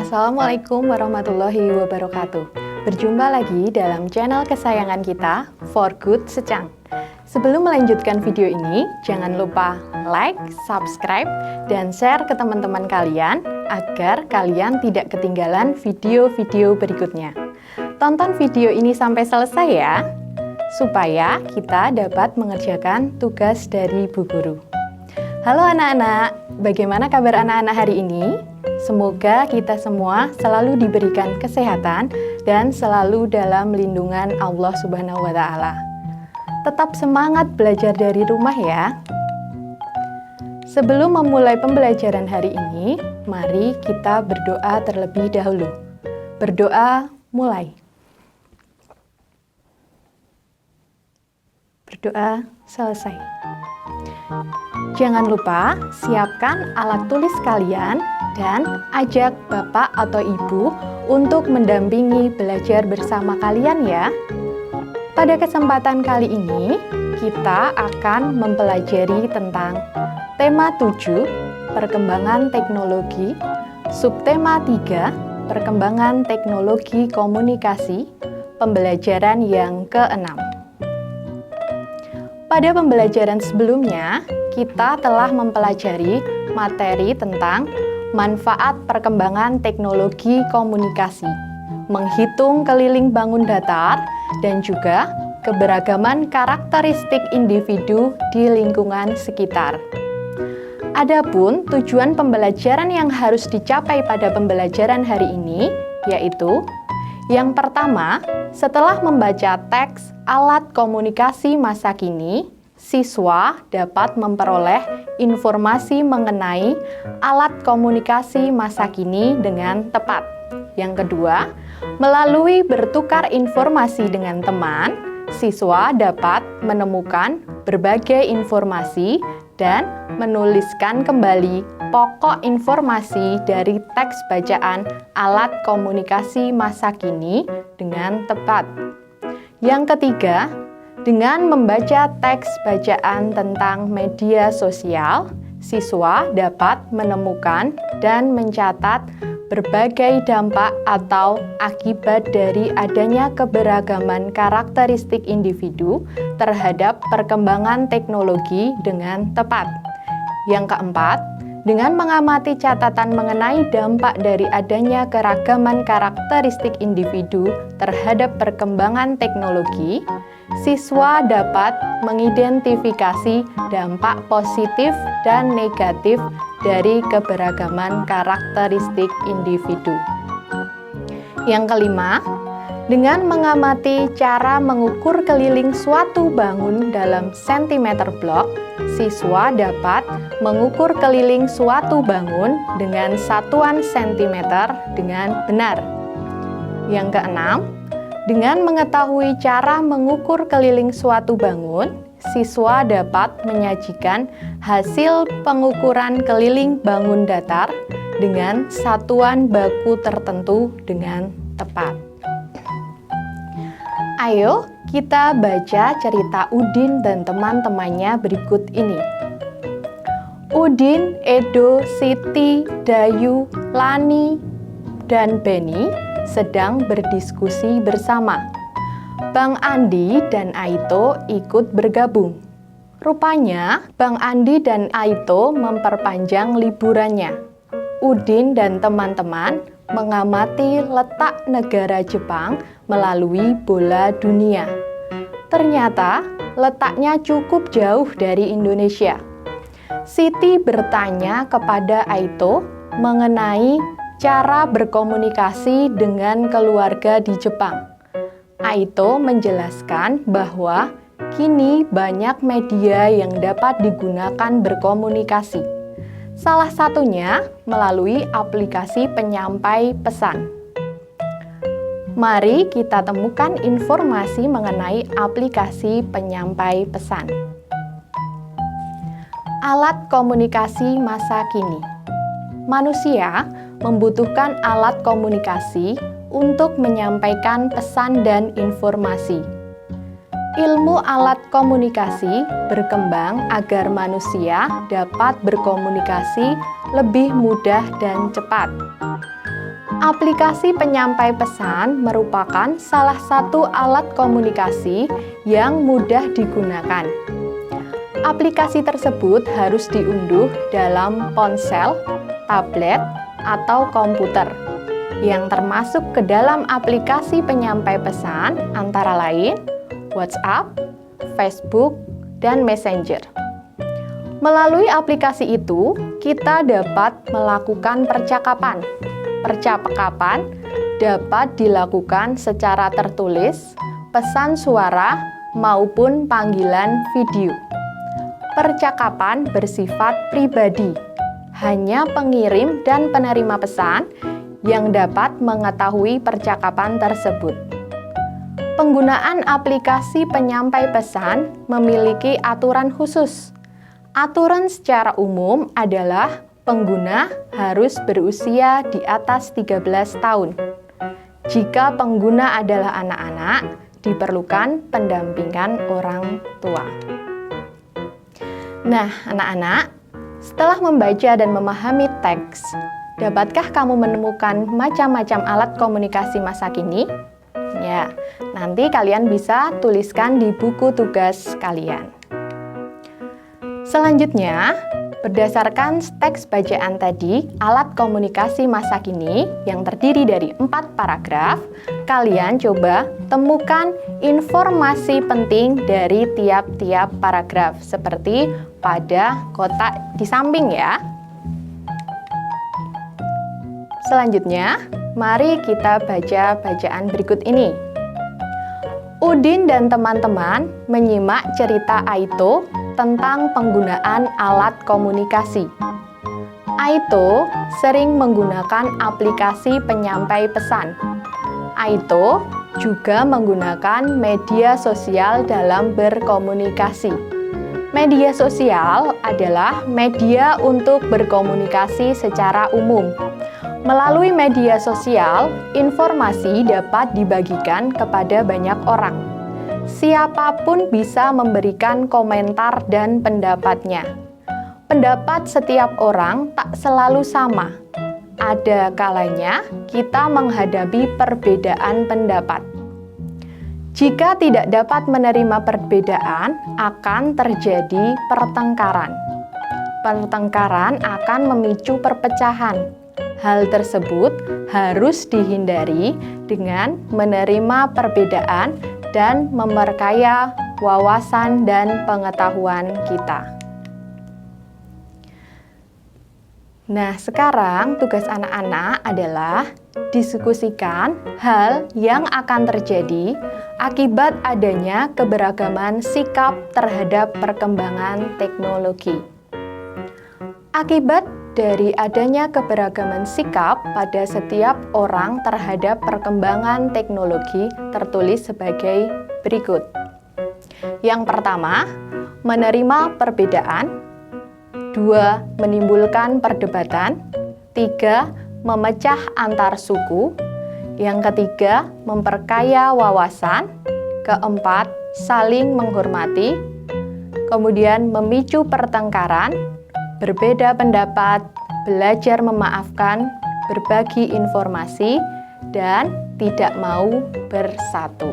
Assalamualaikum warahmatullahi wabarakatuh. Berjumpa lagi dalam channel kesayangan kita, For Good Secang. Sebelum melanjutkan video ini, jangan lupa like, subscribe, dan share ke teman-teman kalian agar kalian tidak ketinggalan video-video berikutnya. Tonton video ini sampai selesai ya, supaya kita dapat mengerjakan tugas dari Bu Guru. Halo anak-anak, bagaimana kabar anak-anak hari ini? Semoga kita semua selalu diberikan kesehatan dan selalu dalam lindungan Allah Subhanahu wa Ta'ala. Tetap semangat belajar dari rumah ya. Sebelum memulai pembelajaran hari ini, mari kita berdoa terlebih dahulu. Berdoa mulai. Berdoa selesai. Jangan lupa siapkan alat tulis kalian dan ajak Bapak atau Ibu untuk mendampingi belajar bersama kalian ya. Pada kesempatan kali ini, kita akan mempelajari tentang tema 7, perkembangan teknologi, subtema 3, perkembangan teknologi komunikasi, pembelajaran yang ke-6. Pada pembelajaran sebelumnya, kita telah mempelajari materi tentang manfaat perkembangan teknologi komunikasi, menghitung keliling bangun datar, dan juga keberagaman karakteristik individu di lingkungan sekitar. Adapun tujuan pembelajaran yang harus dicapai pada pembelajaran hari ini, yaitu yang pertama, setelah membaca teks alat komunikasi masa kini, siswa dapat memperoleh informasi mengenai alat komunikasi masa kini dengan tepat. Yang kedua, melalui bertukar informasi dengan teman, siswa dapat menemukan berbagai informasi dan menuliskan kembali pokok informasi dari teks bacaan alat komunikasi masa kini dengan tepat. Yang ketiga, dengan membaca teks bacaan tentang media sosial, siswa dapat menemukan dan mencatat berbagai dampak atau akibat dari adanya keberagaman karakteristik individu terhadap perkembangan teknologi dengan tepat. Yang keempat, dengan mengamati catatan mengenai dampak dari adanya keragaman karakteristik individu terhadap perkembangan teknologi, siswa dapat mengidentifikasi dampak positif dan negatif dari keberagaman karakteristik individu. Yang kelima, dengan mengamati cara mengukur keliling suatu bangun dalam sentimeter blok, siswa dapat mengukur keliling suatu bangun dengan satuan sentimeter dengan benar. Yang keenam, dengan mengetahui cara mengukur keliling suatu bangun, siswa dapat menyajikan hasil pengukuran keliling bangun datar dengan satuan baku tertentu dengan tepat. Ayo kita baca cerita Udin dan teman-temannya berikut ini. Udin, Edo, Siti, Dayu, Lani, dan Beni sedang berdiskusi bersama. Bang Andi dan Aito ikut bergabung. Rupanya, Bang Andi dan Aito memperpanjang liburannya. Udin dan teman-teman mengamati letak negara Jepang melalui bola dunia. Ternyata, letaknya cukup jauh dari Indonesia. Siti bertanya kepada Aito mengenai cara berkomunikasi dengan keluarga di Jepang. Aito menjelaskan bahwa kini banyak media yang dapat digunakan berkomunikasi. Salah satunya melalui aplikasi penyampai pesan. Mari kita temukan informasi mengenai aplikasi penyampai pesan. Alat komunikasi masa kini. Manusia membutuhkan alat komunikasi untuk menyampaikan pesan dan informasi. Ilmu alat komunikasi berkembang agar manusia dapat berkomunikasi lebih mudah dan cepat. Aplikasi penyampai pesan merupakan salah satu alat komunikasi yang mudah digunakan. Aplikasi tersebut harus diunduh dalam ponsel, tablet, atau komputer, yang termasuk ke dalam aplikasi penyampai pesan antara lain WhatsApp, Facebook, dan Messenger. Melalui aplikasi itu, kita dapat melakukan percakapan. Percakapan dapat dilakukan secara tertulis, pesan suara, maupun panggilan video. Percakapan bersifat pribadi, hanya pengirim dan penerima pesan yang dapat mengetahui percakapan tersebut. Penggunaan aplikasi penyampai pesan memiliki aturan khusus. Aturan secara umum adalah pengguna harus berusia di atas 13 tahun. Jika pengguna adalah anak-anak, diperlukan pendampingan orang tua. Nah, anak-anak, setelah membaca dan memahami teks, dapatkah kamu menemukan macam-macam alat komunikasi masa kini? Ya, nanti kalian bisa tuliskan di buku tugas kalian. Selanjutnya, berdasarkan teks bacaan tadi, alat komunikasi masa kini yang terdiri dari 4 paragraf, kalian coba temukan informasi penting dari tiap-tiap paragraf, seperti pada kotak di samping ya. Selanjutnya, mari kita baca bacaan berikut ini. Udin dan teman-teman menyimak cerita Aito tentang penggunaan alat komunikasi. Aito sering menggunakan aplikasi penyampai pesan. Aito juga menggunakan media sosial dalam berkomunikasi. Media sosial adalah media untuk berkomunikasi secara umum. Melalui media sosial, informasi dapat dibagikan kepada banyak orang. Siapapun bisa memberikan komentar dan pendapatnya. Pendapat setiap orang tak selalu sama. Ada kalanya kita menghadapi perbedaan pendapat. Jika tidak dapat menerima perbedaan, akan terjadi pertengkaran. Pertengkaran akan memicu perpecahan. Hal tersebut harus dihindari dengan menerima perbedaan dan memperkaya wawasan dan pengetahuan kita. Nah, sekarang tugas anak-anak adalah diskusikan hal yang akan terjadi akibat adanya keberagaman sikap terhadap perkembangan teknologi. Akibat dari adanya keberagaman sikap pada setiap orang terhadap perkembangan teknologi tertulis sebagai berikut. Yang pertama, menerima perbedaan. 2. Menimbulkan perdebatan. 3. Memecah antar suku. Yang ketiga, memperkaya wawasan. Keempat, saling menghormati. Kemudian memicu pertengkaran. Berbeda pendapat, belajar memaafkan, berbagi informasi, dan tidak mau bersatu.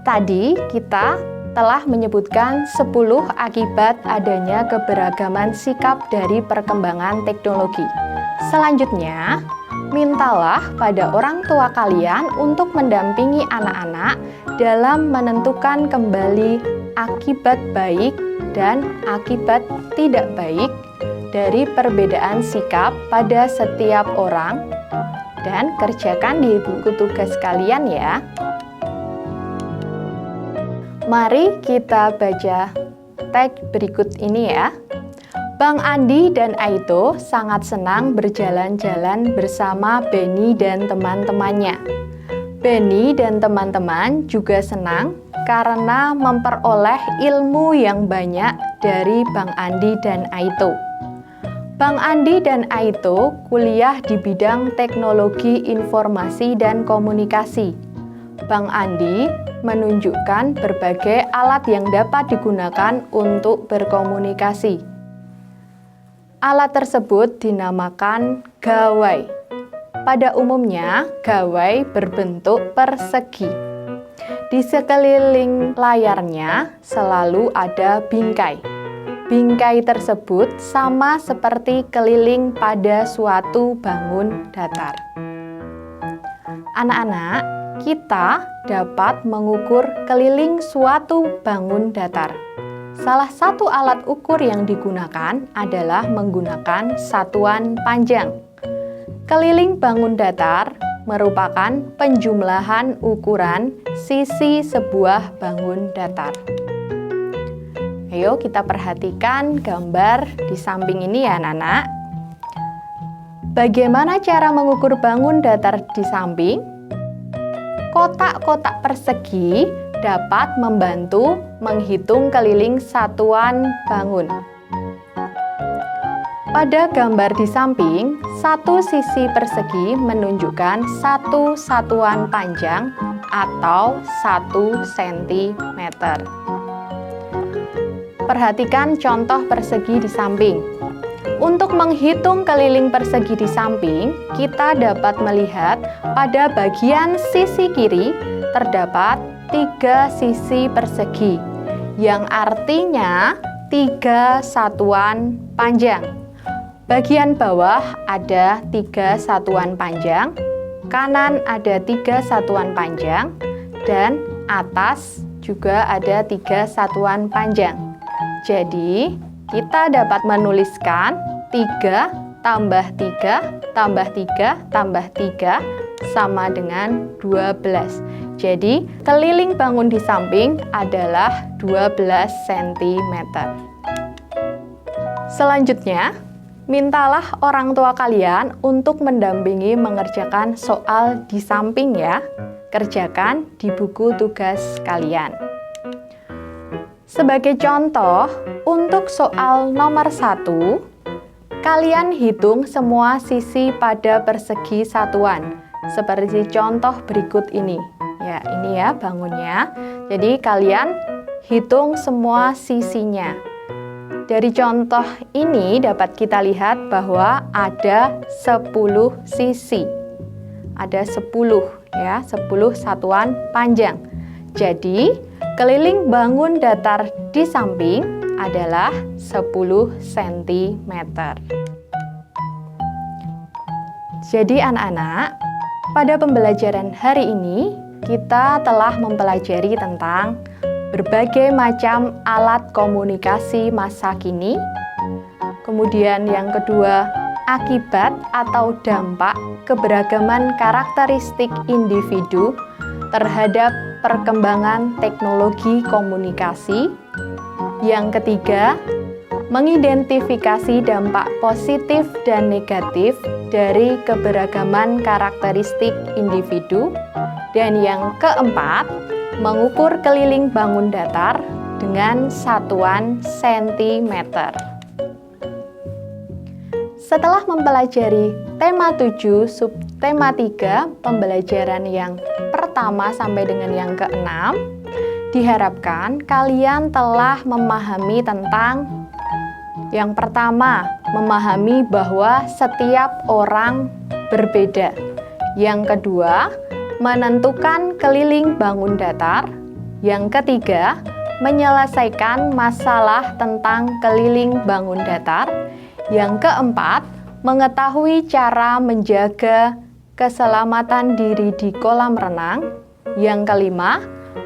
Tadi kita telah menyebutkan 10 akibat adanya keberagaman sikap dari perkembangan teknologi. Selanjutnya, mintalah pada orang tua kalian untuk mendampingi anak-anak dalam menentukan kembali akibat baik dan akibat tidak baik dari perbedaan sikap pada setiap orang, dan kerjakan di buku tugas kalian ya. Mari kita baca teks berikut ini ya. Bang Andi dan Aito sangat senang berjalan-jalan bersama Benny dan teman-temannya. Benny dan teman-teman juga senang karena memperoleh ilmu yang banyak dari Bang Andi dan Aito. Bang Andi dan Aito kuliah di bidang teknologi informasi dan komunikasi. Bang Andi menunjukkan berbagai alat yang dapat digunakan untuk berkomunikasi. Alat tersebut dinamakan gawai. pada umumnya gawai berbentuk persegi. Di sekeliling layarnya selalu ada bingkai. Bingkai tersebut sama seperti keliling pada suatu bangun datar. Anak-anak, kita dapat mengukur keliling suatu bangun datar. Salah satu alat ukur yang digunakan adalah menggunakan satuan panjang. Keliling bangun datar merupakan penjumlahan ukuran sisi sebuah bangun datar. Ayo kita perhatikan gambar di samping ini ya anak-anak. Bagaimana cara mengukur bangun datar di samping? Kotak-kotak persegi dapat membantu menghitung keliling satuan bangun. Pada gambar di samping, satu sisi persegi menunjukkan satu satuan panjang atau 1 cm. Perhatikan contoh persegi di samping. Untuk menghitung keliling persegi di samping, kita dapat melihat pada bagian sisi kiri terdapat 3 sisi persegi, yang artinya 3 satuan panjang. Bagian bawah ada 3 satuan panjang, kanan ada 3 satuan panjang, dan atas juga ada 3 satuan panjang. Jadi, kita dapat menuliskan 3 tambah 3 tambah 3 tambah 3 sama dengan 12. Jadi, keliling bangun di samping adalah 12 cm. Selanjutnya, mintalah orang tua kalian untuk mendampingi mengerjakan soal di samping ya. Kerjakan di buku tugas kalian. Sebagai contoh, untuk soal nomor 1, kalian hitung semua sisi pada persegi satuan, seperti contoh berikut ini. Ya, ini ya bangunnya. Jadi kalian hitung semua sisinya. Dari contoh ini dapat kita lihat bahwa ada 10 sisi. Ada 10 ya, 10 satuan panjang. Jadi, keliling bangun datar di samping adalah 10 cm. Jadi anak-anak, pada pembelajaran hari ini kita telah mempelajari tentang berbagai macam alat komunikasi masa kini. Kemudian yang kedua, akibat atau dampak keberagaman karakteristik individu terhadap perkembangan teknologi komunikasi. Yang ketiga, mengidentifikasi dampak positif dan negatif dari keberagaman karakteristik individu. Dan yang keempat, mengukur keliling bangun datar dengan satuan sentimeter. Setelah mempelajari tema 7, subtema 3, pembelajaran yang pertama sampai dengan yang keenam, diharapkan kalian telah memahami tentang yang pertama, memahami bahwa setiap orang berbeda. Yang kedua, menentukan keliling bangun datar. Yang ketiga, menyelesaikan masalah tentang keliling bangun datar. Yang keempat, mengetahui cara menjaga keselamatan diri di kolam renang. Yang kelima,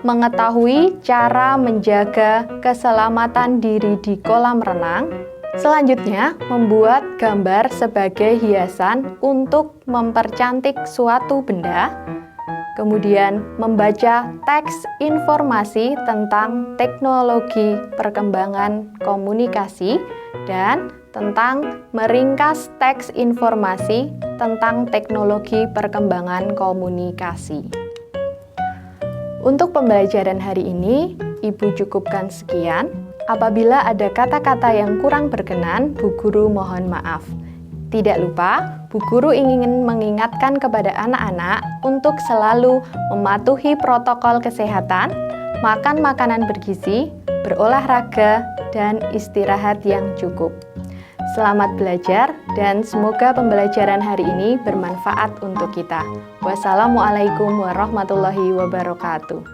mengetahui cara menjaga keselamatan diri di kolam renang. Selanjutnya, membuat gambar sebagai hiasan untuk mempercantik suatu benda. Kemudian, membaca teks informasi tentang teknologi perkembangan komunikasi dan tentang meringkas teks informasi tentang teknologi perkembangan komunikasi. Untuk pembelajaran hari ini, Ibu cukupkan sekian. Apabila ada kata-kata yang kurang berkenan, Bu Guru mohon maaf. Tidak lupa, Bu Guru ingin mengingatkan kepada anak-anak untuk selalu mematuhi protokol kesehatan, makan makanan bergizi, berolahraga, dan istirahat yang cukup. Selamat belajar dan semoga pembelajaran hari ini bermanfaat untuk kita. Wassalamualaikum warahmatullahi wabarakatuh.